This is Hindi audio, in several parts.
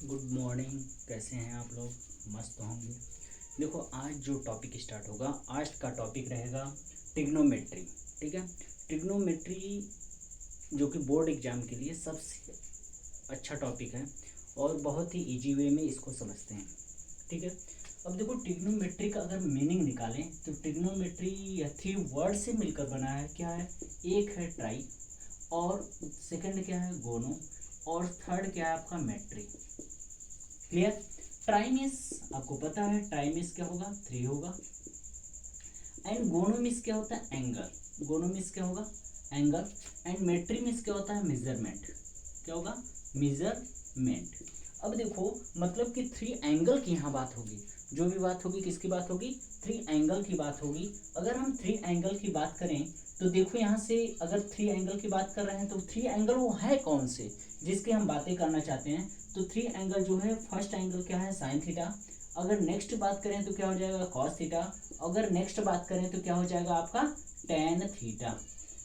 Good morning. कैसे हैं आप लोग? मस्त होंगे। देखो, आज जो टॉपिक स्टार्ट होगा, आज का टॉपिक रहेगा ट्रिग्नोमेट्री। ठीक है। ट्रिग्नोमेट्री जो कि बोर्ड एग्जाम के लिए सबसे अच्छा टॉपिक है और बहुत ही इजी वे में इसको समझते हैं। ठीक है। अब देखो, ट्रिग्नोमेट्री का अगर मीनिंग निकालें तो ट्रिग्नोमेट्री या थ्री वर्ड से मिलकर बना है। क्या है? एक है ट्राई, और सेकंड क्या है? गोनो, और थर्ड क्या है आपका? मेट्री। क्लियर? ट्राइमिस आपको पता है, ट्राइमिस क्या होगा? थ्री होगा। एंड गोनोमिस क्या होता है? एंगल। गोनोमिस क्या होगा? एंगल। एंड मेट्रीमिस क्या होता है? मेजरमेंट। क्या होगा? मेजरमेंट। अब देखो, मतलब कि थ्री एंगल की यहाँ बात होगी। जो भी बात होगी किसकी बात होगी? थ्री एंगल की बात होगी। अगर हम थ्री एंगल की बात करें तो देखो, यहाँ से अगर थ्री एंगल की बात कर रहे हैं तो थ्री एंगल वो है कौन से जिसकी हम बातें करना चाहते हैं? तो थ्री एंगल जो है, फर्स्ट एंगल क्या है? Sine theta. अगर नेक्स्ट बात करें तो क्या हो जाएगा? Cos theta. अगर नेक्स्ट बात करें तो क्या हो जाएगा आपका? Tan theta.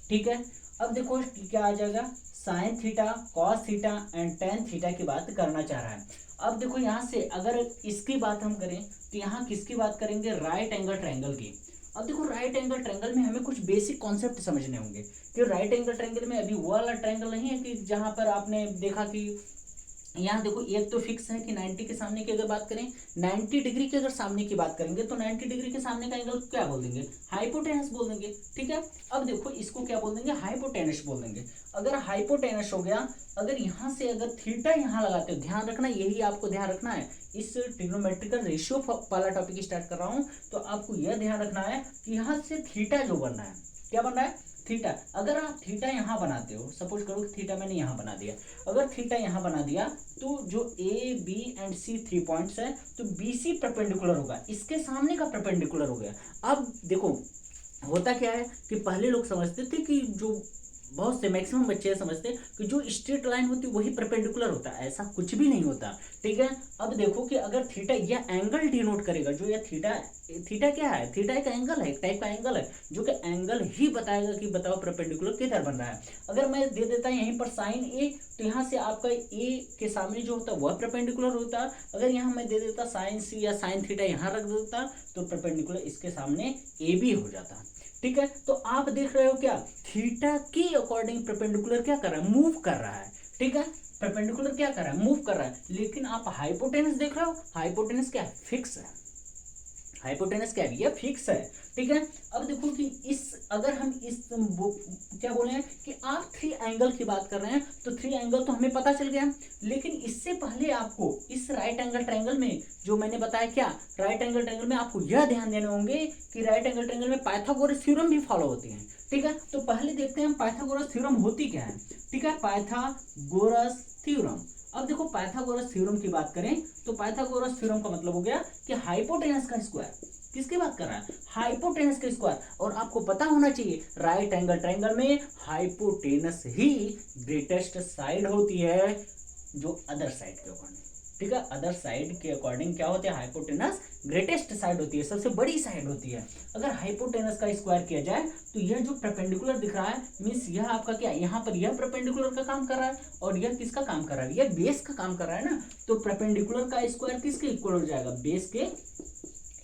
ठीक है। अब देखो क्या आ जाएगा? Sine theta, cos theta and tan theta की बात करना चाह रहा है। अब देखो, यहाँ से अगर इसकी बात हम करें तो यहाँ किसकी बात करेंगे? राइट एंगल ट्रायंगल की। अब देखो, राइट एंगल ट्रायंगल में हमें कुछ बेसिक कॉन्सेप्ट समझने होंगे कि राइट एंगल ट्रायंगल में अभी वो वाला ट्रायंगल नहीं है कि जहां पर आपने देखा कि यहाँ देखो, एक तो फिक्स है कि 90 के सामने की अगर बात करें, 90 डिग्री के अगर सामने की बात करेंगे तो 90 डिग्री के सामने का एंगल क्या बोल देंगे? हाइपोटेनस बोल देंगे। ठीक है। अब देखो, इसको क्या बोल देंगे? हाइपोटेनस बोल देंगे। अगर हाइपोटेनस हो गया, अगर यहाँ से अगर थीटा यहाँ लगाते हो, ध्यान रखना, यही आपको ध्यान रखना है। इस ट्रिग्नोमेट्रिकल रेशियो वाला टॉपिक स्टार्ट कर रहा हूँ तो आपको यह ध्यान रखना है कि यहाँ से थीटा जो बन रहा है, क्या बन रहा है? थीटा। अगर आप थीटा यहाँ बनाते हो, सपोज करो कि थीटा मैंने यहाँ बना दिया, अगर थीटा यहाँ बना दिया तो जो A B and C three points है तो बी सी परपेंडिकुलर होगा, इसके सामने का परपेंडिकुलर हो गया। अब देखो, होता क्या है कि पहले लोग समझते थे कि जो बहुत से मैक्सिमम बच्चे समझते कि जो स्ट्रेट लाइन होती है वही परपेंडिकुलर होता है। ऐसा कुछ भी नहीं होता। ठीक है। अब देखो कि अगर थीटा, यह एंगल डिनोट करेगा, जो यह थीटा, थीटा क्या है? थीटा एक एंगल है, एक टाइप का एंगल है जो कि एंगल ही बताएगा कि बताओ परपेंडिकुलर किधर बन रहा है। अगर मैं दे देता यहीं पर साइन ए तो यहाँ से आपका ए के सामने जो होता है वह परपेंडिकुलर होता। अगर यहाँ मैं दे देता साइन सी या साइन थीटा यहाँ रख देता तो परपेंडिकुलर इसके सामने ए बी हो जाता। ठीक है। तो आप देख रहे हो क्या? थीटा के अकॉर्डिंग परपेंडिकुलर क्या कर रहा है? मूव कर रहा है। ठीक है। परपेंडिकुलर क्या कर रहा है? मूव कर रहा है। लेकिन आप हाइपोटेनस देख रहे हो, हाइपोटेनस क्या है? फिक्स है। हाइपोटेनस क्या है? ये फिक्स है। ठीक है। अब देखो कि इस, अगर हम इस क्या बोले हैं कि आप थ्री एंगल की बात कर रहे हैं तो थ्री एंगल तो हमें पता चल गया, लेकिन इससे पहले आपको इस राइट एंगल ट्रायंगल में जो मैंने बताया, क्या राइट एंगल ट्रायंगल में आपको यह ध्यान देने होंगे कि राइट एंगल ट्रायंगल में पाइथागोरस थ्योरम भी फॉलो होती है। ठीक है। तो पहले देखते हैं पाइथागोरस थ्योरम होती क्या है। ठीक है। Pythagoras theorem. अब देखो, पाइथागोरस थ्योरम की बात करें तो पाइथागोरस थ्योरम का मतलब हो गया कि हाइपोटेनस का स्क्वायर, किसकी बात कर रहा है? हाइपोटेनस का स्क्वायर। और आपको पता होना चाहिए राइट एंगल ट्रायंगल में हाइपोटेनस ही ग्रेटेस्ट साइड होती है जो अदर साइड के अकॉर्डिंग। ठीक है। अदर साइड के अकॉर्डिंग क्या होता है? हाइपोटेनस ग्रेटेस्ट साइड होती है, सबसे बड़ी साइड होती है। अगर हाइपोटेनस का स्क्वायर किया जाए तो यह जो परपेंडिकुलर दिख रहा है, मींस यह आपका क्या, यहाँ पर यह परपेंडिकुलर का काम कर रहा है और यह किसका काम कर रहा है? यह बेस का काम कर रहा है ना। तो परपेंडिकुलर का स्क्वायर किसके इक्वल हो जाएगा? बेस के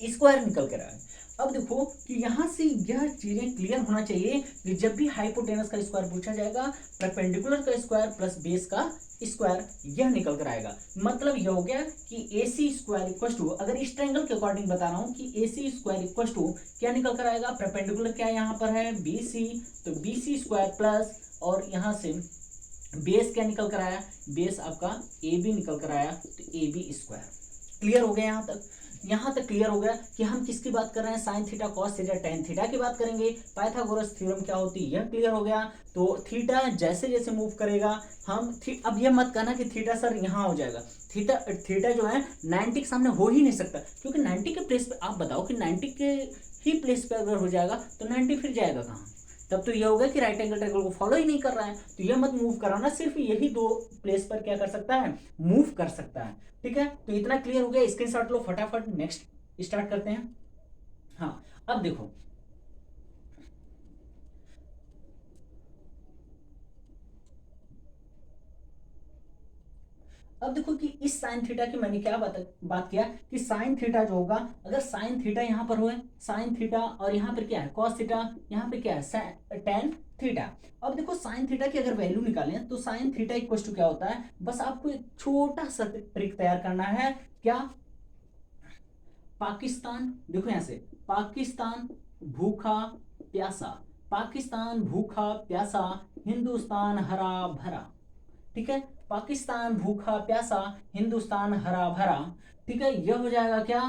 स्क्वायर निकल कर आए। अब देखो कि यहां से यह चीजें क्लियर होना चाहिए कि जब भी हाइपोटेनस का स्क्वायर पूछा जाएगा, परपेंडिकुलर का स्क्वायर प्लस बेस का स्क्वायर यह निकल कर आएगा। मतलब यह हो गया कि ए सी स्क्वायर इक्वल टू, अगर इस ट्रायंगल के अकॉर्डिंग बता रहा हूं कि ए सी स्क्वायर इक्वल टू क्या निकल कर आएगा? परपेंडिकुलर क्या यहाँ पर है? बी सी, तो बी सी स्क्वायर प्लस, और यहां से बेस क्या निकल कर आया? बेस आपका ए बी निकल कर आया, तो ए बी स्क्वायर। क्लियर हो गया? यहां तक क्लियर हो गया कि हम किसकी बात कर रहे हैं? Sine theta, cos theta, tan theta की बात करेंगे। पाइथागोरस थ्योरम क्या होती है यह क्लियर हो गया। तो थीटा जैसे जैसे मूव करेगा हम अब यह मत कहना कि थीटा सर यहाँ हो जाएगा। थीटा थीटा जो है 90 के सामने हो ही नहीं सकता, क्योंकि 90 के प्लेस पे आप बताओ कि 90 के ही प्लेस पे अगर हो जाएगा तो 90 फिर जाएगा कहाँ? तब तो यह होगा कि राइट एंगल ट्रायंगल को फॉलो ही नहीं कर रहा है। तो यह मत मूव कराना, सिर्फ यही दो प्लेस पर क्या कर सकता है? मूव कर सकता है। ठीक है। तो इतना क्लियर हो गया, स्क्रीनशॉट लो फटाफट, नेक्स्ट स्टार्ट करते हैं। हाँ, अब देखो, अब देखो कि इस साइन थीटा की मैंने क्या बात किया कि साइन थीटा जो होगा, अगर साइन थीटा यहाँ पर हो साइन थीटा और यहाँ पर क्या है कॉस थीटा, यहाँ पे क्या है टेन थीटा। अब देखो साइन थीटा की अगर वैल्यू निकालें तो साइन थीटा इक्वल टू क्या होता है, बस आपको एक छोटा सा ट्रिक तैयार करना है। क्या, पाकिस्तान, देखो यहां से पाकिस्तान भूखा प्यासा, पाकिस्तान भूखा प्यासा, हिंदुस्तान हरा भरा। ठीक है, पाकिस्तान भूखा प्यासा, हिंदुस्तान हरा भरा। ठीक है, यह हो जाएगा क्या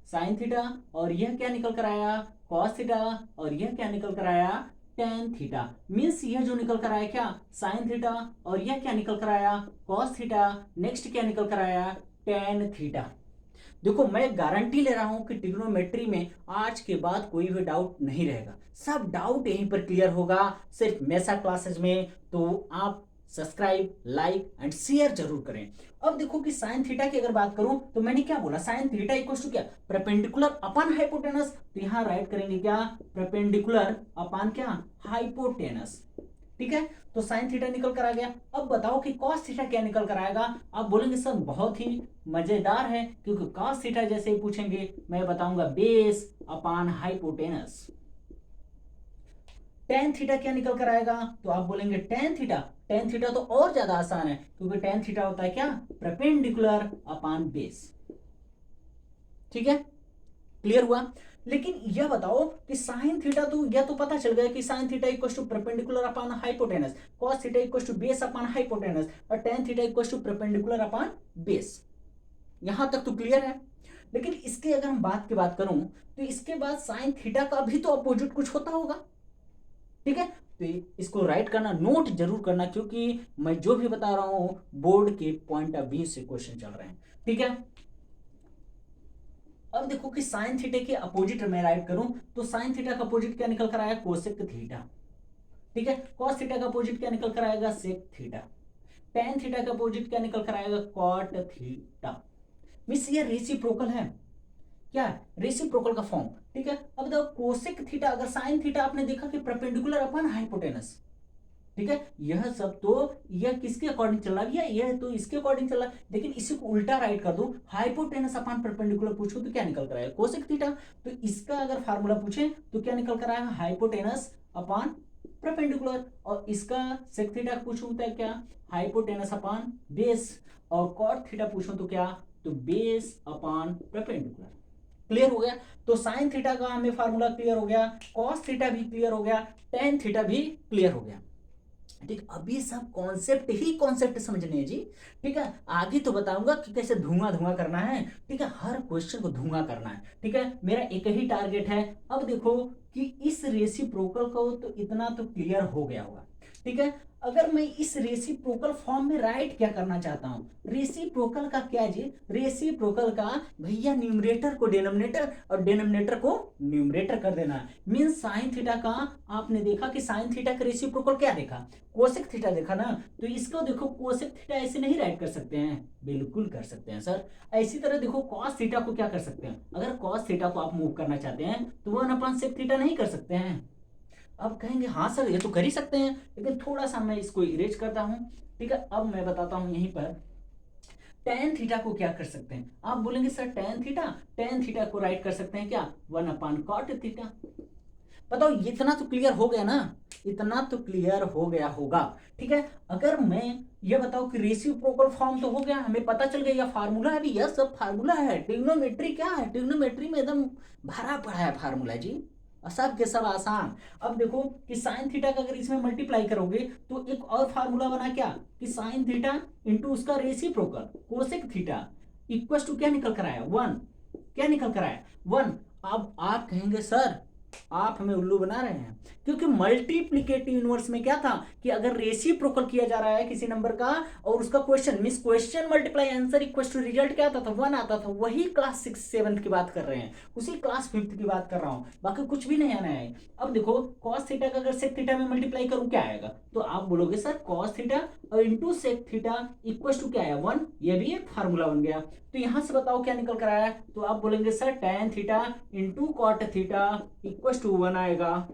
साइन थीटा, और यह क्या निकल कर आया कॉस थीटा, और यह क्या निकल कर आया टेन थीटा। मीन्स यह जो निकल कर आया क्या साइन थीटा, और यह क्या निकल कर आया कॉस थीटा, नेक्स्ट क्या निकल कर आया टेन थीटा। देखो मैं गारंटी ले रहा हूं कि ट्रिग्नोमेट्री में आज के बाद कोई भी डाउट नहीं रहेगा, सब डाउट यहीं पर क्लियर होगा सिर्फ मेसा क्लासेस में। तो आप सब्सक्राइब, लाइक एंड शेयर जरूर करें। अब देखो कि साइन थीटा की अगर बात करूं तो मैंने क्या बोला, साइन थीटा इक्वल टू क्या परपेंडिकुलर अपॉन हाइपोटेनस। तो यहां राइट करेंगे क्या परपेंडिकुलर अपॉन क्या हाइपोटेनस। ठीक है, तो साइन थीटा निकल कर आ गया। अब बताओ कि कॉस थीटा क्या निकल कर आएगा। आप बोलेंगे सर बहुत ही मजेदार है, क्योंकि कॉस थीटा जैसे ही पूछेंगे मैं बताऊंगा base upon hypotenuse. Tan theta क्या निकल कर आएगा, तो आप बोलेंगे टेन थीटा, टेन थीटा तो और ज्यादा आसान है, क्योंकि टेन थीटा होता है क्या परपेंडिकुलर अपॉन बेस। ठीक है, क्लियर हुआ। लेकिन यह बताओ कि साइन थीटा, तो यह तो पता चल गया कि sine theta equal to perpendicular upon hypotenuse, cos theta equal to base upon hypotenuse, और tan theta equal to perpendicular upon base. यहां तक तो क्लियर है। लेकिन इसके अगर हम बात करूं तो इसके बाद साइन थीटा का भी तो अपोजिट कुछ होता होगा। ठीक है, तो इसको राइट करना, नोट जरूर करना, क्योंकि मैं जो भी बता रहा हूं बोर्ड के पॉइंट ऑफ व्यू से क्वेश्चन चल रहे हैं। ठीक है, अब देखो कि साइन थीटा के अपोजिट मैं राइट करूं तो साइन थीटा का अपोजिट क्या निकल कर आया कोसेक थीटा। ठीक है, कॉस थीटा का अपोजिट क्या निकल कर आएगा सेक थीटा, टेन थीटा का अपोजिट क्या निकल कर आएगा कॉट थीटा। मिस ये रेसिप्रोकल है, क्या है रेसिप्रोकल का फॉर्म। ठीक है, अब देखो कोसेक थीटा, अगर साइन थीटा आपने देखा कि परपेंडिकुलर अपॉन हाइपोटेनस। ठीक है, यह सब तो यह किसके अकॉर्डिंग चल रहा है, यह तो इसके अकॉर्डिंग चल रहा है। लेकिन इसी को उल्टा राइट कर दो, हाइपोटेनस अपॉन परपेंडिकुलर पूछो तो क्या निकल कर आएगा कोसेक थीटा। तो इसका अगर फार्मूला पूछे तो क्या निकल कर आएगा हाइपोटेनस अपॉन परपेंडिकुलर, और इसका सेक थीटा पूछूं तो क्या हाइपोटेनस अपॉन बेस, और कॉट थीटा पूछूं तो क्या तो बेस अपॉन परपेंडिकुलर। क्लियर हो गया। तो साइन थीटा का हमें फार्मूला क्लियर हो गया, कॉस थीटा भी क्लियर हो गया, टेन थीटा भी क्लियर हो गया। ठीक, अभी सब कॉन्सेप्ट ही कॉन्सेप्ट समझने हैं जी। ठीक है, आगे तो बताऊंगा कि कैसे धुआं धुआं करना है। ठीक है, हर क्वेश्चन को धुआं करना है। ठीक है, मेरा एक ही टारगेट है। अब देखो कि इस रेसिप्रोकल को तो इतना तो क्लियर हो गया होगा। ठीक है, अगर मैं इस रेसिप्रोकल फॉर्म में राइट क्या करना चाहता हूं, रेसिप्रोकल का क्या जी, रेसिप्रोकल का भैया न्यूमरेटर को डिनोमिनेटर और डिनोमिनेटर को न्यूमरेटर कर देना। मीन साइन थीटा का आपने देखा कि साइन थीटा का रेसिप्रोकल क्या देखा कोसेक थीटा देखा ना, तो इसको देखो कोसेक थीटा ऐसे नहीं राइट कर सकते हैं, बिल्कुल कर सकते हैं सर। इसी तरह देखो कॉस थीटा को क्या कर सकते हैं, अगर कॉस थीटा को आप मूव करना चाहते हैं तो 1/sec थीटा नहीं कर सकते हैं। अब कहेंगे हाँ सर ये तो कर ही सकते हैं, लेकिन थोड़ा सा मैं इसको इरेज करता हूं। ठीक है, अब मैं बताता हूं यहीं पर टेन थीटा को क्या कर सकते हैं। आप बोलेंगे सर टेन थीटा को राइट कर सकते हैं क्या 1/cot थीटा। बताओ इतना तो क्लियर हो गया ना, इतना तो क्लियर हो गया होगा। ठीक है, अगर मैं ये बताओ कि रेसिप्रोकल फॉर्म तो हो गया, हमें पता चल गया फार्मूला है भी, यह सब फार्मूला है। ट्रिग्नोमेट्री क्या है, ट्रिग्नोमेट्री में एकदम भरा पड़ा है फार्मूला जी, सब के सब आसान। अब देखो कि साइन थीटा का अगर इसमें मल्टीप्लाई करोगे तो एक और फार्मूला बना क्या कि साइन थीटा इंटू उसका reciprocal cosec theta equal to क्या निकल कर आया 1, क्या निकल कर आया 1। अब आप कहेंगे सर आप हमें उल्लू बना रहे हैं, क्योंकि मल्टीप्लिकेटिव इनवर्स में क्या था कि अगर रेसिप्रोकल किया जा रहा है किसी नंबर का और उसका question means question multiply answer equal to result क्या आता था 1 आता था। वही क्लास 6 7 की बात कर रहे हैं, उसी क्लास 5 की बात कर रहा हूं, बाकी कुछ भी नहीं आना है। अब देखो cos थीटा का अगर sec थीटा में मल्टीप्लाई करूं क्या आएगा, तो आप बोलोगे सर cos थीटा और into sec theta equal to क्या आया 1, ये भी एक फार्मूला बन गया। तो यहां से बताओ क्या निकल कर आया, तो आप बोलेंगे sir tan theta into cot theta equal to 1 आएगा।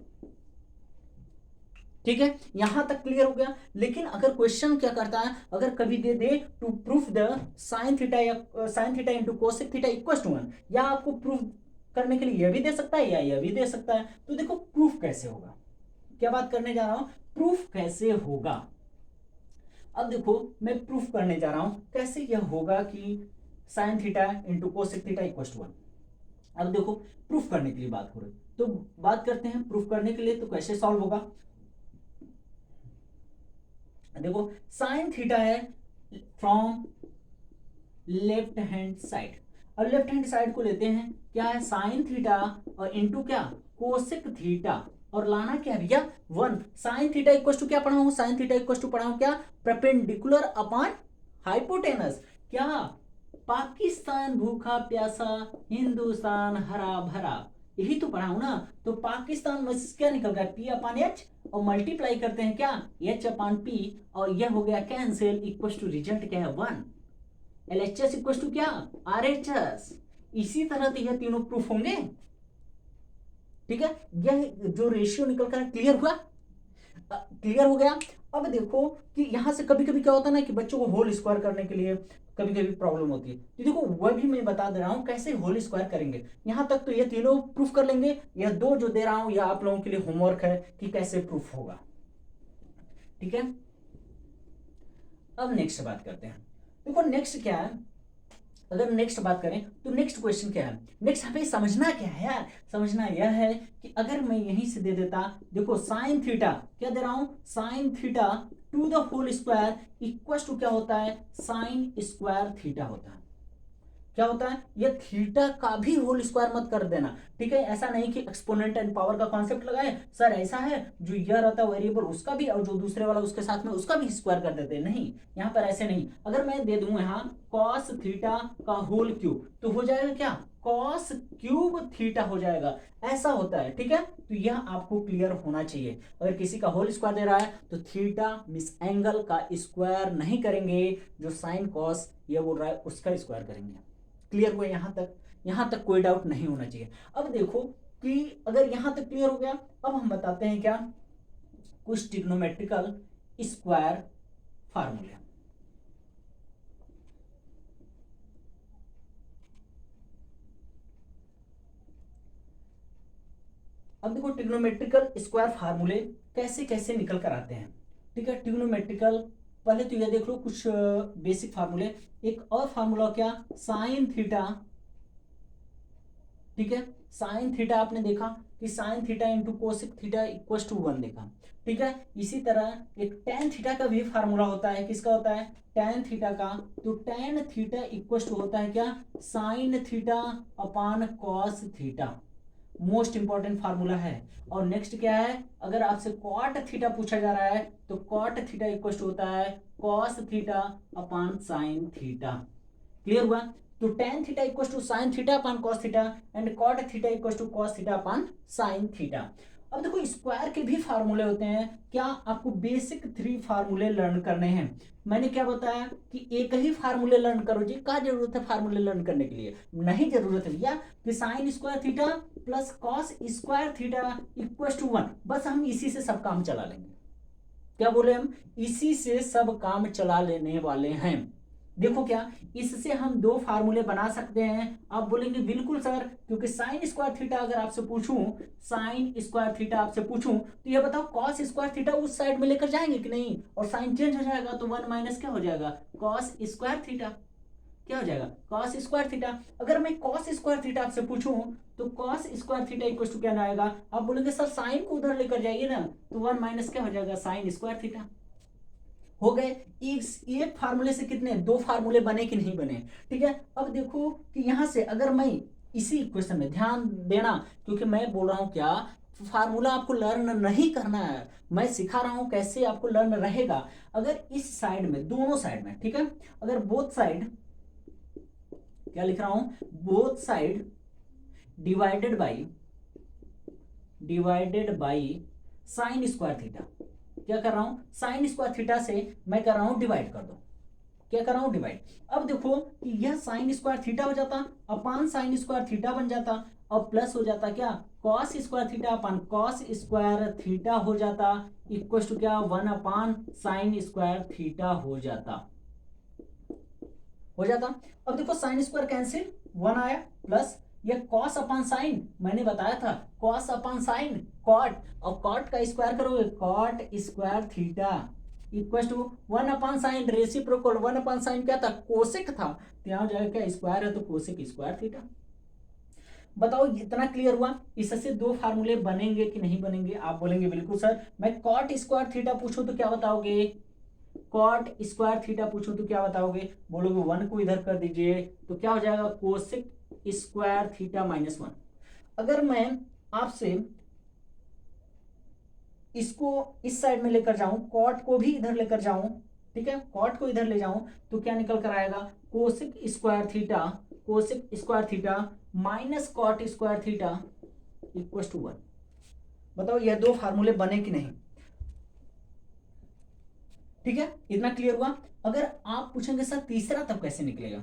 ठीक है, यहां तक क्लियर हो गया। लेकिन अगर क्वेश्चन क्या करता है, अगर कभी दे दे to proof the sine theta या sine theta into cosec theta equal to 1, या आपको प्रूफ करने के लिए यह भी दे सकता है या यह भी दे सकता है, तो देखो प्रूफ कैसे होगा, क्या बात करने जा रहा हूं, प्रूफ कैसे होगा। अब देखो मैं प्रूफ करने जा रहा हूं कैसे यह होगा कि sine theta into cosec theta equal to 1। अब देखो प्रूफ करने के लिए बात हो रही, तो बात करते हैं प्रूफ करने के लिए, तो कैसे सॉल्व होगा। देखो साइन थीटा है फ्रॉम लेफ्ट हैंड साइड, अब लेफ्ट हैंड साइड को लेते हैं, क्या है साइन थीटा और इंटू क्या कोसेक थीटा, और लाना क्या भैया 1। साइन थीटा इक्वल टू क्या पढ़ा हूं, साइन थीटा इक्वल टू पढ़ा हूं क्या, परपेंडिकुलर अपॉन हाइपोटेनस। क्या पाकिस्तान भूखा प्यासा, हिंदुस्तान हरा भरा, यही तो पढ़ा हूं ना। तो पाकिस्तान में क्या निकल गया पी अपॉन एच, और मल्टीप्लाई करते हैं क्या एच अपॉन पी, और यह हो गया कैंसिल, इक्वल टू रिजल्ट क्या है 1। LHS इक्वल टू क्या RHS। इसी तरह तो यह तीनों प्रूफ होंगे, ठीक है। यह जो रेशियो निकल कर क्लियर हुआ, क्लियर हो गया। अब देखो कि यहां से कभी कभी क्या होता है ना कि बच्चों को होल स्क्वायर करने के लिए कभी कभी प्रॉब्लम होती है, तो देखो वह भी मैं बता दे रहा हूं कैसे होल स्क्वायर करेंगे। यहां तक तो ये तीनों प्रूफ कर लेंगे, यह दो जो दे रहा हूं यह आप लोगों के लिए होमवर्क है कि कैसे प्रूफ होगा, ठीक है। अब नेक्स्ट बात करते हैं। देखो नेक्स्ट क्या है, अगर नेक्स्ट बात करें तो नेक्स्ट क्वेश्चन क्या है, नेक्स्ट हमें समझना क्या है यार, समझना यह है कि अगर मैं यहीं से दे देता, देखो साइन थीटा क्या दे रहा हूं, sine theta to the whole square equal to क्या होता है साइन स्क्वायर थीटा होता है। क्या होता है, ये थीटा का भी होल स्क्वायर मत कर देना, ठीक है। ऐसा नहीं कि एक्सपोनेंट एंड पावर का कॉन्सेप्ट लगाए, सर ऐसा है जो यह रहता है वेरिएबल उसका भी और जो दूसरे वाला उसके साथ में उसका भी स्क्वायर कर देते हैं, नहीं यहाँ पर ऐसे नहीं। अगर मैं दे दूं यहाँ कॉस थीटा का होल क्यूब, तो हो जाएगा क्या कॉस क्यूब थीटा हो जाएगा, ऐसा होता है, ठीक है। तो यह आपको क्लियर होना चाहिए। अगर किसी का होल स्क्वायर दे रहा है तो थीटा मिस एंगल का स्क्वायर नहीं करेंगे, जो साइन कॉस ये बोल रहा है उसका स्क्वायर करेंगे। क्लियर हुआ यहां तक कोई डाउट नहीं होना चाहिए। अब देखो कि अगर यहां तक क्लियर हो गया, अब हम बताते हैं क्या कुछ ट्रिग्नोमेट्रिकल स्क्वायर फार्मूले। अब देखो ट्रिग्नोमेट्रिकल स्क्वायर फार्मूले कैसे कैसे निकल कर आते हैं, ठीक है। ट्रिग्नोमेट्रिकल पहले तो ये देख लो कुछ बेसिक फार्मूले, एक और फार्मूला क्या साइन थीटा, ठीक है। साइन थीटा आपने देखा कि sine theta into cosec theta equal to 1 देखा, ठीक है। इसी तरह एक टेन थीटा का भी फार्मूला होता है, किसका होता है टेन थीटा का, तो टेन थीटा इक्वल टू होता है क्या sign theta upon cos theta, most important formula है। और नेक्स्ट क्या है, अगर आपसे कॉट थीटा पूछा जा रहा है तो कॉट थीटा इक्वल टू होता है cos theta upon sine theta. Clear हुआ, तो tan theta equal to sine theta upon cos theta and cot theta equal to cos theta upon sine theta. अब देखो स्क्वायर के भी फार्मूले होते हैं, क्या आपको बेसिक 3 फार्मूले लर्न करने हैं। मैंने क्या बताया कि एक ही फार्मूले लर्न करो जी, क्या जरूरत है फार्मूले लर्न करने के लिए, नहीं जरूरत है भैया कि sine square theta plus cos square theta equal to 1, बस हम इसी से सब काम चला लेंगे। क्या बोले हम, इसी से सब काम चला लेने वाले हैं। देखो क्या इससे हम 2 फार्मूले बना सकते हैं। आप बोलेंगे बिल्कुल सर, क्योंकि साइन स्क्वायर थीटा अगर आपसे पूछूं, साइन स्क्वायर थीटा आपसे पूछूं तो ये बताओ कॉस स्क्वायर थीटा उस साइड में लेकर जाएंगे कि नहीं, और साइन चेंज हो जाएगा तो 1 माइनस क्या हो जाएगा कॉस स्क्वायर थीटा, क्या हो जाएगा कॉस स्क्वायर थीटा। अगर मैं कॉस स्क्वायर थीटा आपसे पूछूं तो cos square theta equal to क्या आएगा, आप बोलेंगे सर साइन को उधर लेकर जाइए ना, तो 1 माइनस क्या हो जाएगा साइन स्क्वायर थीटा। हो गए एक फार्मूले से कितने 2 फार्मूले बने कि नहीं बने, ठीक है। अब देखो कि यहां से अगर मैं इसी इक्वेशन में ध्यान देना, क्योंकि मैं बोल रहा हूं क्या फार्मूला आपको लर्न नहीं करना है, मैं सिखा रहा हूं कैसे आपको लर्न रहेगा। अगर इस साइड में दोनों साइड में, ठीक है, अगर बोथ साइड क्या लिख रहा हूं both side divided by sine square theta, क्या कर रहा हूं साइन स्क्वायर थीटा से मैं कर रहा हूं डिवाइड कर दो, क्या कर रहा हूँ, डिवाइड। अब देखो कि यह साइन स्क्वायर थीटा हो जाता अपान साइन स्क्वायर थीटा बन जाता, और प्लस हो जाता क्या, cos square theta upon cos square theta हो जाता, इक्वल टू क्या, 1 अपान साइन स्क्वायर थीटा हो जाता। अब देखो साइन स्क्वायर कैंसिल, 1 आया, प्लस ये कॉस अपान साइन, मैंने बताया था कॉस अपान साइन कॉट, और कॉट का स्क्वायर करोगे cot square theta equal to 1 upon sine reciprocal, 1 upon sine क्या था, कोसेक था, तो यहाँ जाएगा क्या, स्क्वायर है तो कोसेक स्क्वायर थीटा। बताओ इतना क्लियर हुआ। इससे दो फार्मूले बनेंगे कि नहीं बनेंगे, आप बोलेंगे बिल्कुल सर। मैं कॉट स्क्वायर थीटा पूछूं तो क्या बताओगे, कॉट स्क्वायर थीटा पूछूं तो क्या बताओगे, बोलोगे 1 को इधर कर दीजिए तो क्या हो जाएगा, कोसेक स्क्वायर थीटा माइनस 1। अगर मैं आपसे इसको इस साइड में लेकर जाऊं, कॉट को भी इधर लेकर जाऊं, ठीक है, कॉट को इधर ले जाऊं तो क्या निकल कर आएगा, cosec square theta, cosec square theta minus cot square theta equal to 1। बताओ यह दो फार्मूले बने कि नहीं, ठीक है, इतना क्लियर हुआ। अगर आप पूछेंगे सर तीसरा तब कैसे निकलेगा,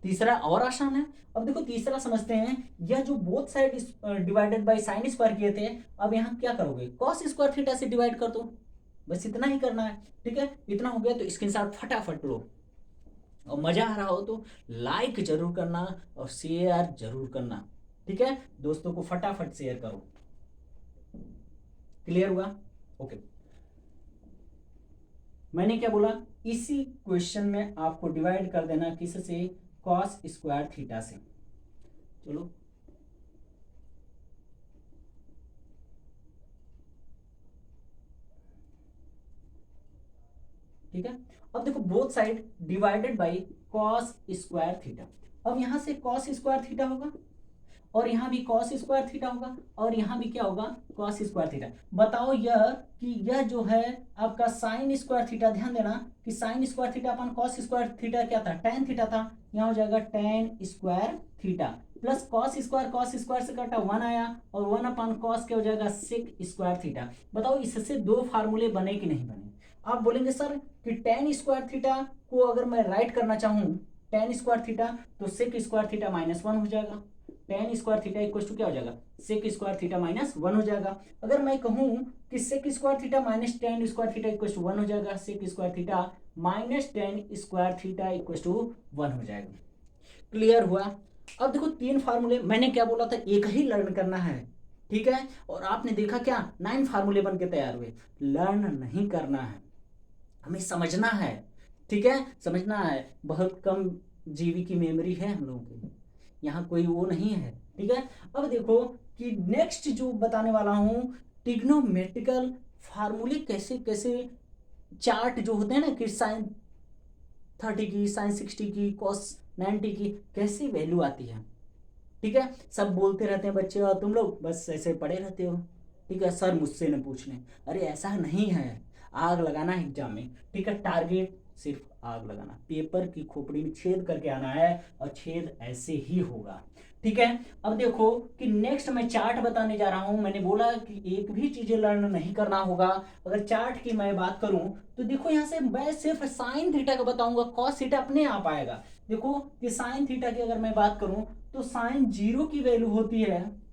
तीसरा और आसान है। अब देखो तीसरा समझते हैं, यह जो both side divided by sine square किए थे, अब यहाँ क्या करोगे, कॉस स्क्वायर थीटा से डिवाइड कर दो, बस इतना ही करना है, ठीक है। इतना हो गया तो स्क्रीनशॉट फटाफट लो, और मजा आ रहा हो तो लाइक जरूर करना और शेयर जरूर करना, ठीक है, दोस्तों को फटाफट शेयर करो। क्लियर हुआ, ओके। मैंने क्या बोला, इसी क्वेश्चन में आपको डिवाइड कर देना किससे, कॉस स्क्वायर थीटा से। चलो ठीक है। अब देखो both side divided by cos square theta, अब यहां से कॉस स्क्वायर थीटा होगा और यहाँ भी कॉस स्क्वायर थीटा होगा और यहाँ भी क्या होगा, कॉस स्क्वायर थीटा। बताओ यह कि यह जो है आपका साइन स्क्वायर थीटा, ध्यान देना कि साइन स्क्वायर थीटा अपन कॉस स्क्वायर थीटा क्या था, टेन थीटा था, यहाँ हो जाएगा tan square theta plus cos square से कटा 1 आया और 1 अपान कॉस क्या हो जाएगा, सेक स्क्वायर थीटा। बताओ इससे दो फार्मूले बने कि नहीं बने। आप बोलेंगे सर कि टेन स्क्वायर थीटा को अगर मैं राइट करना चाहूँ टेन स्क्वायर थीटा तो सेक स्क्वायर थीटा माइनस 1 हो जाएगा, tan square theta equal to क्या हो जाएगा, सेक स्क्वायर थीटा माइनस 1 हो जाएगा। अगर मैं कहूं कि sec square theta minus tan square theta equal to 1 हो जाएगा, sec square theta minus tan square theta equal to 1 हो जाएगा। क्लियर हुआ। अब देखो तीन फार्मूले, मैंने क्या बोला था, एक ही लर्न करना है, ठीक है, और आपने देखा क्या 9 फार्मूले बन के तैयार हुए। लर्न नहीं करना है, हमें समझना है, ठीक है, समझना है। बहुत कम जीबी की मेमोरी है हम लोगों की, यहाँ कोई वो नहीं है, ठीक है। अब देखो कि नेक्स्ट जो बताने वाला हूं, ट्रिग्नोमेट्रिकल फार्मूले कैसे कैसे, चार्ट जो होते हैं ना कि साइन 30 की, साइन 60 की, कॉस 90 की कैसी वैल्यू आती है, ठीक है। सब बोलते रहते हैं बच्चे और तुम लोग बस ऐसे पढ़े रहते हो, ठीक है, सर मुझसे न पूछ लें। अरे ऐसा नहीं है, आग लगाना है एग्जाम में, ठीक है, टारगेट सिर्फ आग लगाना, पेपर की खोपड़ी में छेद करके आना है और छेद ऐसे ही होगा, ठीक है। अब देखो कि नेक्स्ट मैं चार्ट बताने जा रहा हूं। मैंने बोला कि एक भी चीजें लर्न नहीं करना होगा। अगर चार्ट की मैं बात करूं तो देखो यहां से मैं सिर्फ साइन थीटा का बताऊंगा, कॉस थीटा अपने आप आएगा। देखो कि साइन थीटा की अगर मैं बात करूं तो साइन 0 की वैल्यू होती है,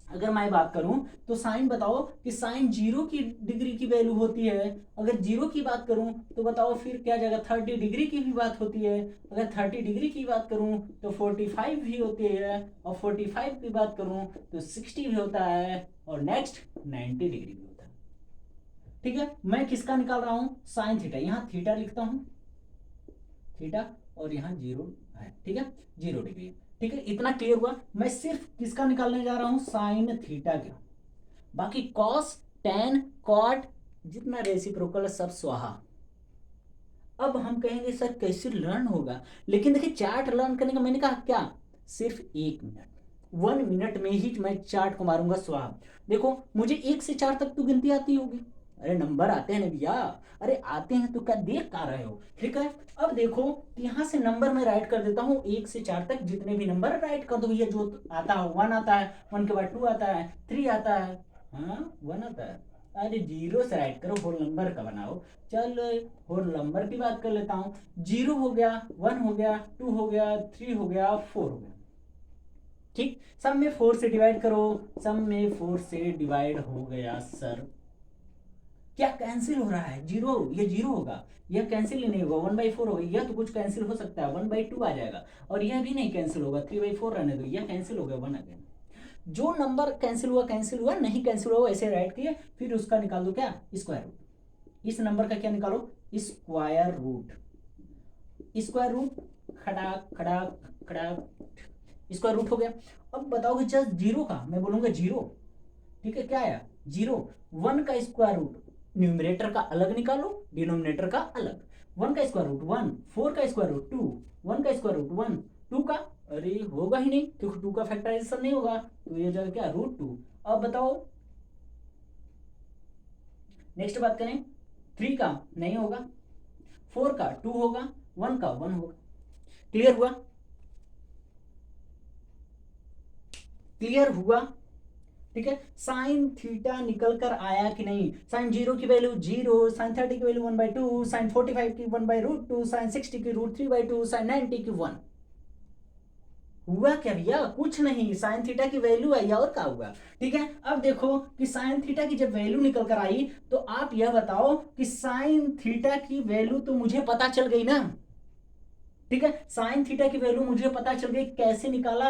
अगर मैं बात करूं तो साइन बताओ कि साइन 0 की डिग्री की वैल्यू होती है। अगर 0 की बात करूं तो बताओ फिर क्या जाएगा, 30 डिग्री की भी बात होती है। अगर 30 डिग्री की बात करूं तो 45 भी होती है, और 45 की बात करूं तो 60 भी होता है, और नेक्स्ट 90 डिग्री भी होता है, ठीक है। मैं किसका निकाल रहा हूं, साइन थीटा, यहाँ थीटा लिखता हूं, थीटा, और यहाँ 0 है, ठीक है, 0 डिग्री, ठीक है। इतना क्लियर हुआ। मैं सिर्फ किसका निकालने जा रहा हूं, साइन थीटा का। बाकी कॉस, टेन, कॉट, जितना रेसिप्रोकल सब स्वाहा। अब हम कहेंगे सर कैसे लर्न होगा, लेकिन देखिए चार्ट लर्न करने का मैंने कहा क्या, सिर्फ 1 मिनट, 1 मिनट में ही मैं चार्ट को मारूंगा स्वाहा। देखो मुझे 1 से 4 तक तो गिनती आती होगी, अरे नंबर आते हैं ना भैया, अरे आते हैं तो क्या देख का रहे हो, ठीक है। अब देखो यहाँ से नंबर में राइट कर देता हूँ 1 से 4 तक, जितने भी नंबर राइट कर दो भैया, जो आता है 1 आता है, 1 के बाद 2 आता है, 3 आता है, हाँ 1 आता है, अरे जीरो से राइट करो, होल नंबर का बनाओ। चलो होल नंबर की बात कर लेता हूँ। 0 हो गया, 1 हो गया, 2 हो गया, 3 हो गया, 4 हो गया। ठीक, सब में 4 से डिवाइड करो, सब में 4 से डिवाइड हो गया सर। क्या कैंसिल हो रहा है? जीरो, ये जीरो होगा, यह कैंसिल ही नहीं होगा, 1/4 होगा। यह तो कुछ कैंसिल हो सकता है, 1/2 आ जाएगा, और यह भी नहीं कैंसिल होगा, 3/4 रहने दो, यह कैंसिल हो गया 1 आ गया। जो नंबर कैंसिल हुआ, नहीं कैंसिल हुआ ऐसे राइट किए, फिर उसका निकाल दो क्या, स्क्वायर रूट। इस नंबर का क्या निकालो, स्क्वायर रूट। स्क्वायर रूट, खड़ाक खड़ाक खड़ाक, स्क्वायर रूट हो गया। अब बताओ कि जस्ट जीरो का, मैं बोलूंगा जीरो, ठीक है, क्या आया, जीरो। 1 का स्क्वायर रूट, न्यूमरेटर का अलग निकालो, डिनोमिनेटर का अलग। 1 का स्क्वायर रूट 1, 4 का स्क्वायर रूट 2, 1 का स्क्वायर रूट 1, 2 का, अरे होगा ही नहीं क्योंकि 2 का फैक्टराइजेशन नहीं होगा, तो ये जगह क्या, √2। अब बताओ नेक्स्ट बात करें, 3 का नहीं होगा, 4 का 2 होगा, 1 का 1 होगा। क्लियर हुआ? क्लियर हुआ? ठीक है, साइन थीटा निकल कर आया कि नहीं? साइन 0 की वैल्यू 0, साइन 30 की वैल्यू 1/2, साइन 45 की 1/√2, साइन 60 की √3/2, साइन 90 की 1। हुआ क्या भैया? कुछ नहीं, साइन थीटा की वैल्यू आई, और क्या हुआ? ठीक है, अब देखो कि साइन थीटा की जब वैल्यू निकल कर आई, तो आप यह बताओ कि साइन थीटा की वैल्यू तो मुझे पता चल गई ना। ठीक है, साइन थीटा की वैल्यू मुझे पता चल गई, कैसे निकाला?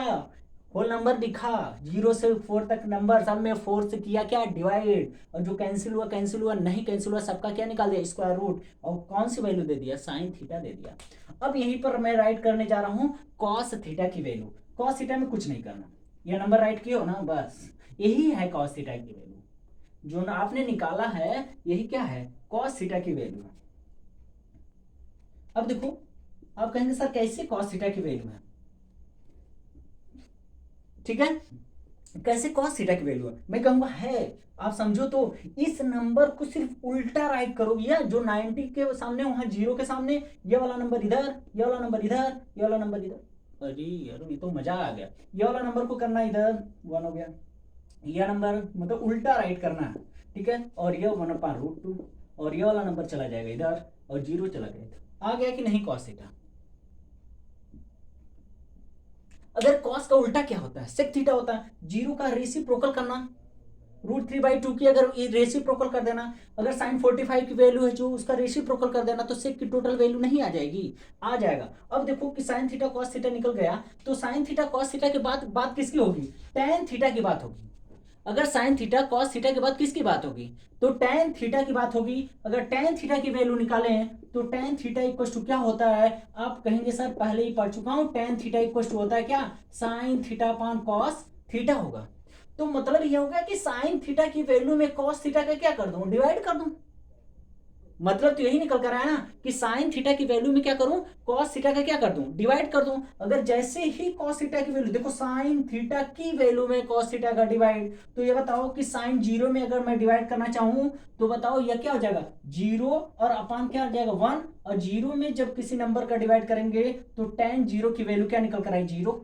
होल नंबर दिखा, 0 से 4 तक नंबर, सब में 4 से किया क्या, डिवाइड, और जो कैंसिल हुआ कैंसिल हुआ, नहीं कैंसिल हुआ सबका क्या निकाल दिया, स्क्वायर रूट, और कौन सी वैल्यू दे दिया, साइन थीटा दे दिया। अब यहीं पर मैं राइट करने जा रहा हूं कॉस थीटा की वैल्यू। कॉस थीटा में कुछ नहीं करना, यह नंबर राइट किया हो ना, बस यही है कॉस थीटा की वैल्यू, जो आपने निकाला है यही क्या है, कॉस थीटा की वैल्यू। अब देखो, आप कहेंगे सर कैसे कॉस थीटा की वैल्यू है? ठीक है, कैसे कॉस थीटा की वैल्यू है, मैं कहूंगा है। आप समझो तो, इस नंबर को सिर्फ उल्टा राइट करो भैया, जो 90 के सामने वहां 0 के सामने, ये वाला नंबर इधर, ये वाला नंबर इधर, ये वाला नंबर इधर। अरे यार ये तो मजा आ गया। ये वाला नंबर को करना इधर, 1 हो गया, यह नंबर मतलब उल्टा राइट करना है। ठीक है, और ये 1/√2, और ये वाला नंबर चला जाएगा इधर, और 0 चला गया इधर। आ गया कि नहीं कॉस थीटा? अगर कॉस का उल्टा क्या होता है, सेक थीटा होता है। 0 का रेसिप्रोकल करना, √3/2 की अगर रेसिप्रोकल कर देना, अगर साइन 45 की वैल्यू है जो उसका रेसिप्रोकल कर देना, तो सेक की टोटल वैल्यू नहीं आ जाएगी, आ जाएगा। अब देखो कि साइन थीटा कॉस थीटा निकल गया, तो साइन थीटा कॉस थीटा के बाद बात किसकी होगी, टेन थीटा की बात होगी। अगर साइन थीटा कॉस थीटा के बाद किसकी बात होगी, तो टेन थीटा की बात होगी। अगर टेन थीटा की वैल्यू निकालें, तो टेन थीटा इक्वल टू क्या होता है, आप कहेंगे सर पहले ही पढ़ चुका हूं, टेन थीटा इक्वल टू होता है क्या, sign theta upon cos theta होगा। तो मतलब यह होगा कि साइन थीटा की वैल्यू में कॉस थीटा का क्या कर दूं, डिवाइड कर दूं। मतलब तो यही निकल कर आया ना कि साइन थीटा की वैल्यू में क्या करूं, कॉस थीटा का क्या कर दूं, डिवाइड कर दूं। अगर जैसे ही कॉस थीटा की वैल्यू, देखो साइन थीटा की वैल्यू में कॉस थीटा का डिवाइड, तो ये बताओ कि साइन 0 में अगर मैं डिवाइड करना चाहूं, तो बताओ यह क्या हो जाएगा, 0 और अपान क्या हो जाएगा, 1। और 0 में जब किसी नंबर का डिवाइड करेंगे, तो टेन 0 की वैल्यू क्या निकल कर आई, 0।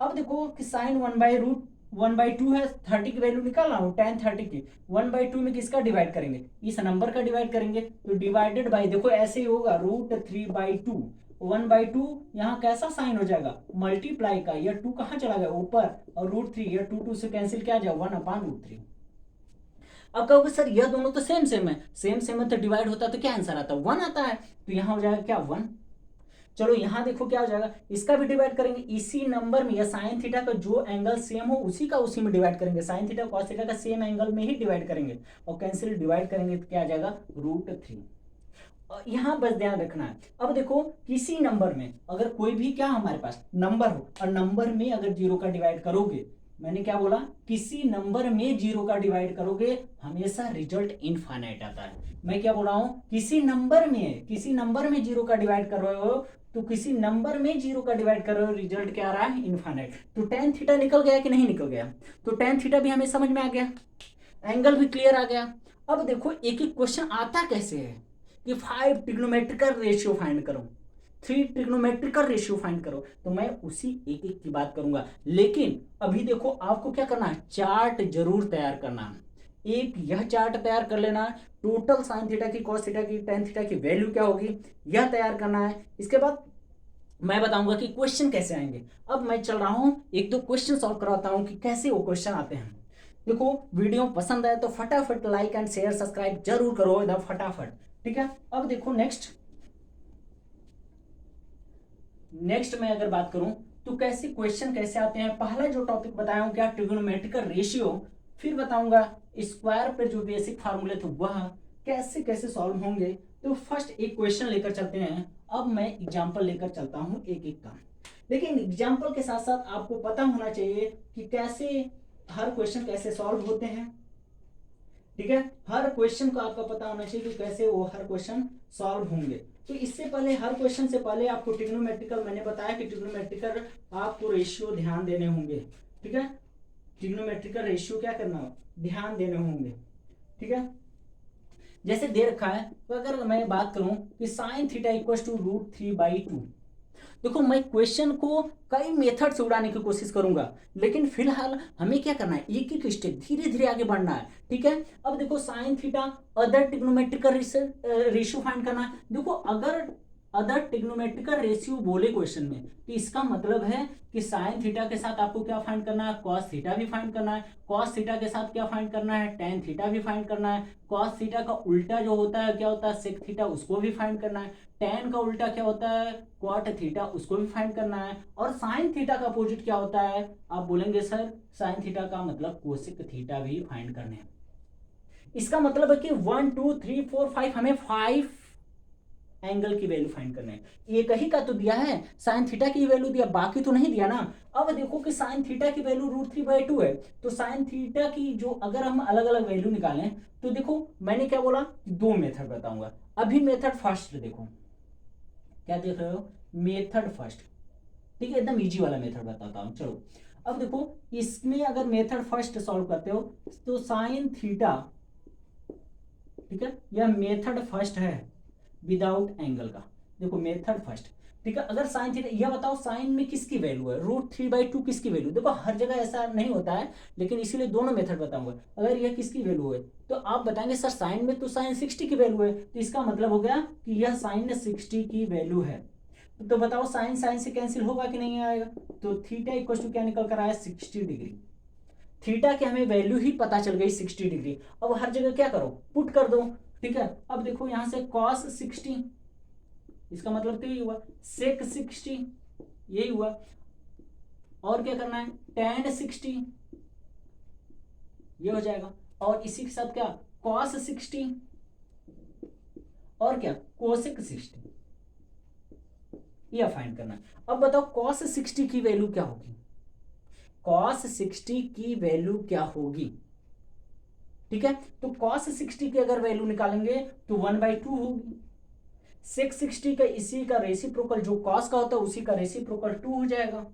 अब देखो कि साइन 1/2 है, 30 की वैल्यू निकाल रहा हूं, टेन 30 की, 1/2 में किसका डिवाइड करेंगे, इस नंबर का डिवाइड करेंगे, तो डिवाइडेड बाई, देखो ऐसे ही होगा, √3/2, 1/2 यहाँ कैसा साइन हो जाएगा, मल्टीप्लाई का, यह 2 कहां चला गया ऊपर, और √3, यह 2 से कैंसिल क्या जाए, 1/√3। अब कहोगे सर यह दोनों तो सेम सेम है, सेम सेम है तो डिवाइड होता तो क्या आंसर आता, 1 आता है, तो यहां हो जाएगा क्या, 1। चलो यहां देखो क्या हो जाएगा, इसका भी डिवाइड करेंगे इसी नंबर में, या साइन थीटा का जो एंगल सेम हो उसी का उसी में डिवाइड करेंगे, साइन थीटा कॉस थीटा का सेम एंगल में ही डिवाइड करेंगे, और कैंसिल डिवाइड करेंगे तो क्या आ जाएगा, √3। यहां बस ध्यान रखना है। अब देखो किसी नंबर में अगर कोई भी क्या हमारे पास नंबर हो, और नंबर में अगर 0 का डिवाइड करोगे, मैंने क्या बोला, किसी नंबर में 0 का डिवाइड करोगे, हमेशा रिजल्ट इनफाइनाइट आता है। मैं क्या बोल रहा हूं, किसी नंबर में 0 का डिवाइड कर रहे हो, तो किसी नंबर में 0 का डिवाइड कर रहे हो, रिजल्ट क्या आ रहा है, इनफाइनाइट। तो टेन थीटा निकल गया कि नहीं निकल गया, तो टेन थीटा भी हमें समझ में आ गया, एंगल भी क्लियर आ गया। अब देखो एक एक क्वेश्चन आता कैसे है, कि 5 ट्रिग्नोमेट्रिकल रेशियो फाइंड करो, 3 ट्रिग्नोमेट्रिकल रेशियो फाइंड करो, तो मैं उसी एक एक की बात करूंगा। लेकिन अभी देखो आपको क्या करना है, चार्ट जरूर तैयार करना है। एक यह चार्ट तैयार कर लेना है, टोटल साइन थीटा की, कॉस थीटा की, टेन थीटा की वैल्यू क्या होगी यह तैयार करना है। इसके बाद मैं बताऊंगा कि क्वेश्चन कैसे आएंगे। अब मैं चल रहा हूं एक दो क्वेश्चन सॉल्व कराता हूं कि कैसे वो क्वेश्चन आते हैं। देखो वीडियो पसंद आए तो फटाफट लाइक एंड शेयर सब्सक्राइब जरूर करो एकदम फटाफट, ठीक है। अब देखो नेक्स्ट मैं अगर बात करूं तो कैसे क्वेश्चन कैसे आते हैं। पहला जो टॉपिक बताया हूं क्या, ट्रिग्नोमेट्रिकल रेशियो, फिर बताऊंगा स्क्वायर पे जो बेसिक फार्मूले थे वह कैसे कैसे सॉल्व होंगे। तो फर्स्ट एक क्वेश्चन लेकर चलते हैं। अब मैं एग्जांपल लेकर चलता हूं एक एक का, लेकिन एग्जांपल के साथ साथ आपको पता होना चाहिए कि कैसे हर क्वेश्चन कैसे सॉल्व होते हैं, ठीक है। हर क्वेश्चन को आपका पता होना चाहिए कि कैसे वो हर क्वेश्चन सॉल्व होंगे। तो इससे पहले हर क्वेश्चन से पहले आपको ट्रिग्नोमेट्रिकल, मैंने बताया कि ट्रिग्नोमेट्रिकल आपको रेशियो ध्यान देने होंगे, ठीक है। ट्रिग्नोमेट्रिकल रेशियो क्या करना, ध्यान देने होंगे, ठीक है। जैसे दे रखा है, तो अगर मैं बात करूं कि साइन थीटा इक्वल टू √3/2, देखो मैं क्वेश्चन को कई मेथड से उड़ाने की कोशिश करूंगा, लेकिन फिलहाल हमें क्या करना है, एक एक स्टेप धीरे धीरे आगे बढ़ना है, ठीक है। अब देखो sine theta other trigonometrical ratio find करना है। देखो अगर अदर ट्रिग्नोमेट्रिकल रेशियो बोले क्वेश्चन में, तो इसका मतलब है कि साइन थीटा के साथ आपको क्या फाइंड करना है, कॉस थीटा भी फाइंड करना है, कॉस थीटा के साथ क्या फाइंड करना है, टेन थीटा भी फाइंड करना है, कॉस थीटा का उल्टा जो होता है क्या होता है, सेक थीटा, उसको भी फाइंड करना है, टेन का उल्टा क्या होता है, क्वाट थीटा, उसको भी फाइंड करना है, और साइन थीटा का अपोजिट क्या होता है, आप बोलेंगे सर साइन थीटा का मतलब कोसेक थीटा भी फाइंड करने हैं। इसका मतलब है कि 1 2 3 4 5 हमें 5 एंगल की वैल्यू फाइंड करना है। एक ही का तो दिया है, साइन थीटा की वैल्यू दिया, बाकी तो नहीं दिया ना। अब देखो कि साइन थीटा की वैल्यू √3/2 है, तो साइन थीटा की जो अगर हम अलग अलग वैल्यू निकालें, तो देखो मैंने क्या बोला, दो मेथड बताऊंगा। अभी मेथड फर्स्ट देखो, क्या देख रहे हो, मेथड फर्स्ट, ठीक है, एकदम इजी वाला मेथड बताता हूं। चलो अब देखो इसमें अगर मेथड फर्स्ट सॉल्व करते हो तो साइन थीटा, ठीक है, यह मेथड फर्स्ट है विदाउट एंगल का। देखो मेथड फर्स्ट, ठीक है। अगर साइन थीटा, यह बताओ साइन में किसकी वैल्यू है, √3/2 किसकी वैल्यू। देखो हर जगह ऐसा नहीं होता है, लेकिन इसीलिए दोनों मेथड बताऊंगा। अगर यह किसकी वैल्यू है तो आप बताएंगे सर साइन में तो साइन 60 की वैल्यू है, तो इसका मतलब हो गया कि यह साइन 60 की वैल्यू है। तो बताओ साइन साइन से कैंसिल होगा कि नहीं आएगा, तो थीटा इक्वल टू क्या निकल कर आया, 60 डिग्री। थीटा की हमें वैल्यू ही पता चल गई 60 डिग्री। अब हर जगह क्या करो, पुट कर दो, ठीक है। अब देखो यहां से cos 60, इसका मतलब तो यही हुआ, sec 60 यही हुआ, और क्या करना है, tan 60 ये हो जाएगा, और इसी के साथ क्या cos 60 और क्या cosec 60, यह फाइंड करना है। अब बताओ cos 60 की वैल्यू क्या होगी, cos 60 की वैल्यू क्या होगी, ठीक है। तो cos 60 की अगर वैल्यू निकालेंगे तो 1/2 होगी, sec 60 का इसी का रेसिप्रोकल जो cos का होता है उसी का रेसिप्रोकल 2 हो जाएगा,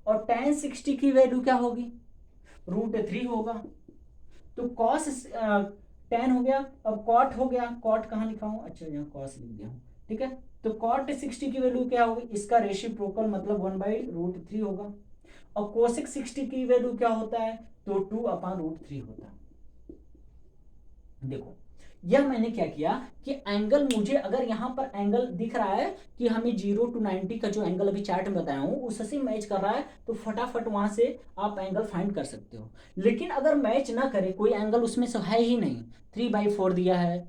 और tan 60 की वैल्यू क्या होगी, √3 होगा। तो cos tan हो गया, अब cot हो गया, cot कहाँ लिखा हूं, अच्छा यहाँ cos लिख दिया हूं, ठीक है। तो cot 60 की वैल्यू क्या होगी, इसका रेसिप्रोकल मतलब 1/√3 होगा, और cosec 60 की वैल्यू क्या होता है, तो 2/√3 होता है। देखो यह मैंने क्या किया कि एंगल, मुझे अगर यहां पर एंगल दिख रहा है कि हमें 0 to 90 का जो एंगल अभी चार्ट में बताया हूं उससे मैच कर रहा है, तो फटाफट वहां से आप एंगल फाइंड कर सकते हो। लेकिन अगर मैच ना करे, कोई एंगल उसमें से है ही नहीं, 3/4 दिया है,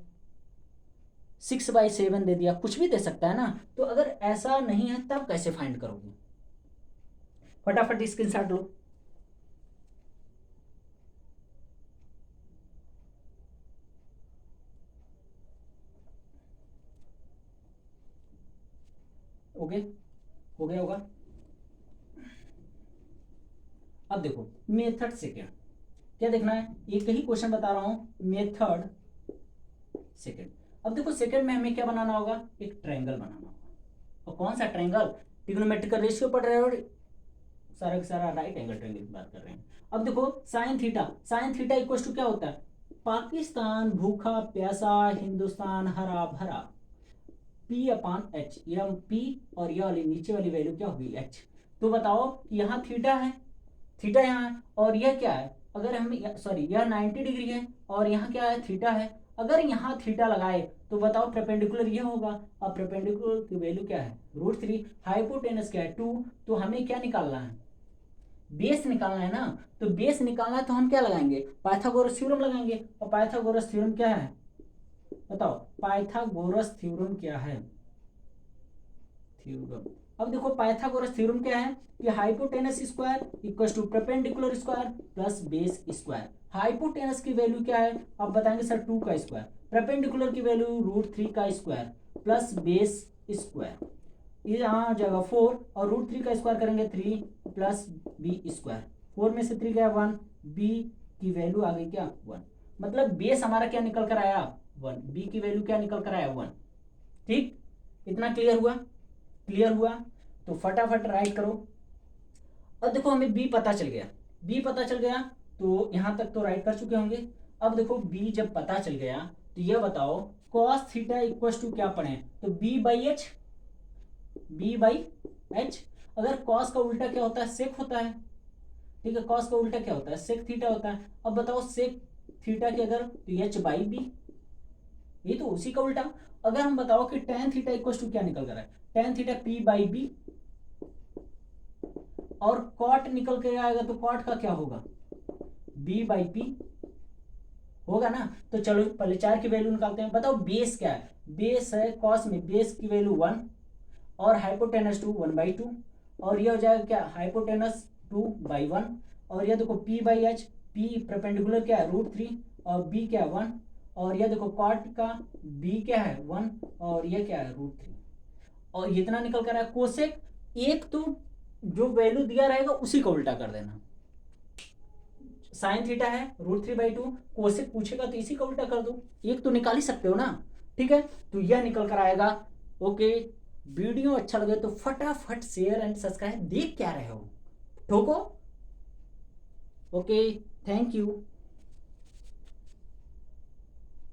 6/7 दे दिया, कुछ भी दे सकता है ना, तो अगर ऐसा नहीं है तब कैसे फाइंड करोगे, फटाफट स्क्रीनशॉट लो। ओके, हो गया होगा। अब देखो मेथड सेकेंड, क्या देखना है, एक ही क्वेश्चन बता रहा हूं, मेथड सेकेंड। अब देखो सेकेंड में हमें क्या बनाना होगा, एक ट्रायंगल बनाना होगा, और कौन सा ट्रायंगल, ट्रिग्नोमेट्रिकल रेशियो पढ़ रहे हो, सारा का सारा राइट एंगल ट्रायंगल की बात कर रहे हैं। अब देखो साइन थीटा इक्वल टू क्या होता है, पाकिस्तान भूखा प्यासा, हिंदुस्तान हरा भरा, P/H, यह P और यह वाली नीचे वाली वैल्यू क्या होगी, H। तो बताओ यहाँ थीटा है, थीटा यहाँ है, और यह क्या है, अगर हम सॉरी यह 90 डिग्री है और यहाँ क्या है थीटा है, अगर यहाँ थीटा लगाए तो बताओ परपेंडिकुलर ये होगा। अब परपेंडिकुलर की वैल्यू क्या है √3, हाइपोटेनस क्या है 2, तो हमें क्या निकालना है बेस निकालना है ना। तो बेस निकालना है तो हम क्या लगाएंगे पाइथागोरस थ्योरम लगाएंगे। और पाइथागोरस थ्योरम क्या है बताओ, पाइथागोरस थ्योरम क्या है थ्योरम। अब देखो पाइथागोरस थ्योरम क्या है कि hypotenuse square equals to perpendicular square plus base square. Hypotenuse की वैल्यू क्या है आप बताएंगे सर 2 का स्क्वायर, परपेंडिकुलर की वैल्यू √3 का स्क्वायर प्लस बेस स्क्वायर, ये यहाँ आ जाएगा 4 और √3 का स्क्वायर करेंगे 3 प्लस बी स्क्वायर, 4 में से 3 गया 1, बी की वैल्यू आ गई क्या 1, मतलब बेस हमारा क्या निकल कर आया 1, बी की वैल्यू क्या निकल कर आया 1। ठीक, इतना क्लियर हुआ, क्लियर हुआ तो फटाफट राइट करो। अब देखो हमें बी पता चल गया, बी पता चल गया तो यहां तक तो राइट कर चुके होंगे। अब देखो बी जब पता चल गया तो ये बताओ cos थीटा इक्वल टू क्या पढ़े तो B by H, B by H. अगर cos का उल्टा क्या होता है सेक होता है, ठीक है cos का उल्टा क्या होता है सेक थीटा होता है। अब बताओ सेक थीटा की अगर तो एच बाई बी, ये तो उसी का उल्टा। अगर हम बताओ कि tan थीटा इक्वल टू क्या निकल कर रहा है tan theta P by B, और कॉट निकल के आएगा तो कॉट का क्या होगा बी बाई पी होगा ना। तो चलो पहले 4 की वैल्यू निकालते हैं। बताओ बेस क्या है, बेस है कॉस में बेस की वैल्यू 1 और हाइपोटेनस 2 1/2, और ये हो जाएगा क्या हाइपोटेनस 2/1, और ये देखो P by H, P perpendicular क्या है √3 और बी क्या है 1, और ये देखो कॉट का बी क्या है 1 और ये क्या है √3, और इतना निकल कर आया कोसेक। एक तो जो वैल्यू दिया रहेगा उसी को उल्टा कर देना, साइन थीटा है √3/2, कोसेक पूछेगा तो इसी का उल्टा कर दो, एक तो निकाल ही सकते हो ना। ठीक है तो यह निकल कर आएगा। ओके, वीडियो अच्छा लगे तो फटाफट शेयर एंड सब्सक्राइब, देख क्या रहे हो ठोको। Okay, thank you.